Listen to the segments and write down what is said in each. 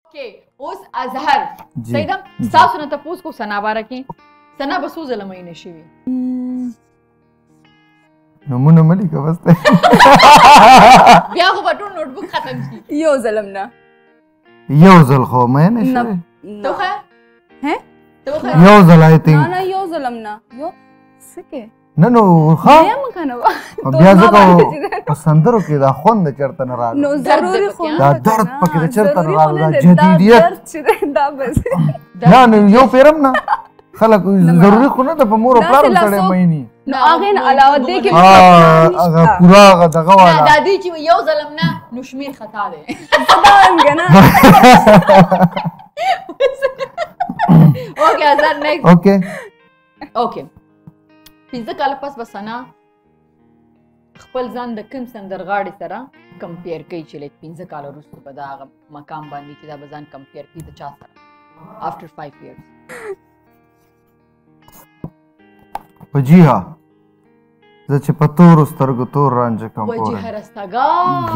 اوکې اوس اظهر صحیح ده تاسو نه تاسو کو سنا باره کې سنا به څو ځله مینه شوي نمونه ملي که بس دی بیا خو به ټول نوټ بک ختم شي یو ظلم نه یو ځل خو مینه شوې ته وښایه یو ځل آی تھنک نه یو ظلم نه یو څه کې نه نو ښه یم که نه بیا ځکه په سندرو کې دا خوند چېرته نه راغلی نو ضروري خو دا درد پکې د چېرته نه راغلی دا جدیدیت درد چې دی دا بس نه نو یو پیرم نه خلک ضروري خو نه ده په مور او پلار هم سړی میني نو هغې نه علاوه دې کې هغه پوره هغه دغه والا دا دی چې یو ظلم نه نو شمېر خطا دی دا هم که نه اوکې اظهر نیکسټ اوکې اوکې 15 کاله پس به ثنا خپل ځان د کوم سندرغاړي سره کمپیر کوي چې لږ 15 کاله وروسته به د هغه مقام باندې چې دا به ځان کمپیر کوي د چا سره after 5 years په جی ها زه چې په تورو سترګو تور رانجه کوم وجه رستګا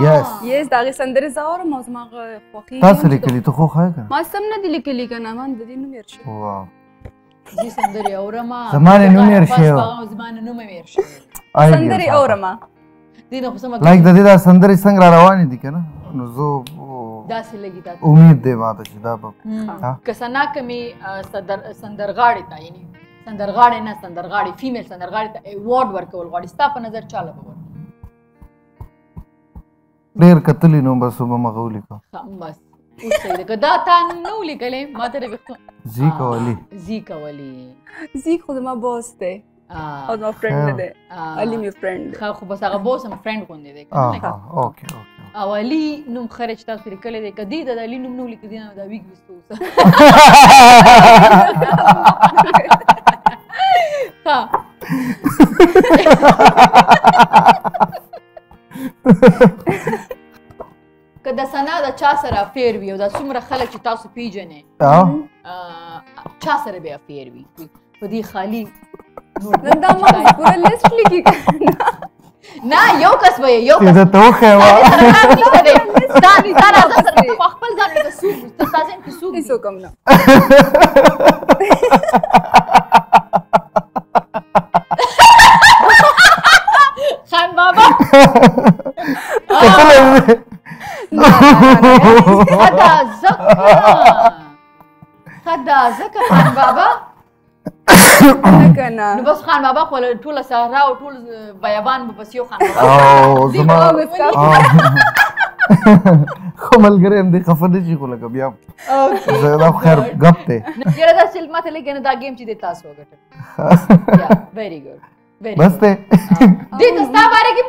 یس یس د هغې سندرې زه اورم او زما هغه خوښېږي تاسو لیکلي ته خو ښایي که ما سم نه دي لیکلي که نه ما د دې نوم هېر شوی واو زه سندرې اورم زما نه نوم هېر شوی زما نه نوم هېر شوی سندرې اورم دې نه خو څه لایک د دې دا سندرې څنګه را روانې دي که نه نو زه داسې لګي تا امید دی ماته چې دا به که ثنا کومې سندرغاړې ته یعنې سندرغاړې نه سندرغاړې فیمیل سندرغاړې ته ایوارډ ورکول غواړي ستا په نظر چا له به ورکړي ډېر کتلي نو بس به مغه ولیکم بس اوس صحیح ده که دا تا نوم نه ولیکلی ما ته د زیکا ولی زیکا ولی زیک خو زما بوس دی او زما فرینډ نه دی علي مې فرینډ دی خو بس هغه بوس هم فرینډ غوندې دی اوکې او علي نوم خرج تاسو لیکلی دی که دې د علي نوم نه ولیکي دې نه دا ویګ ویستو اوسه که د ثنا د چا سره افیر وي او دا څومره خلک چې تاسو پیژنې چا سره به افیر وي په دې خالي دا ما پوره لیست لیکي نه یو کس به یو کس ته وښیه وا ستا راځه سره په خپل ځان کې څوک ته ستا ذهن کې څوک هېڅوک هم نه خان بابا خدا ځکه خان بابا نو بس خان بابا خو ټوله صحرا او ټول بیابان به بس یو خان بابا زما خو ملګری هم دی خفه نه شي خو لکه بیا دا خیر ګپ دی یاره دا سل ماته لګي نه دا ګیم چې دی تاسو وګټل ویری ګډ بس دی دې ته ستا باره کې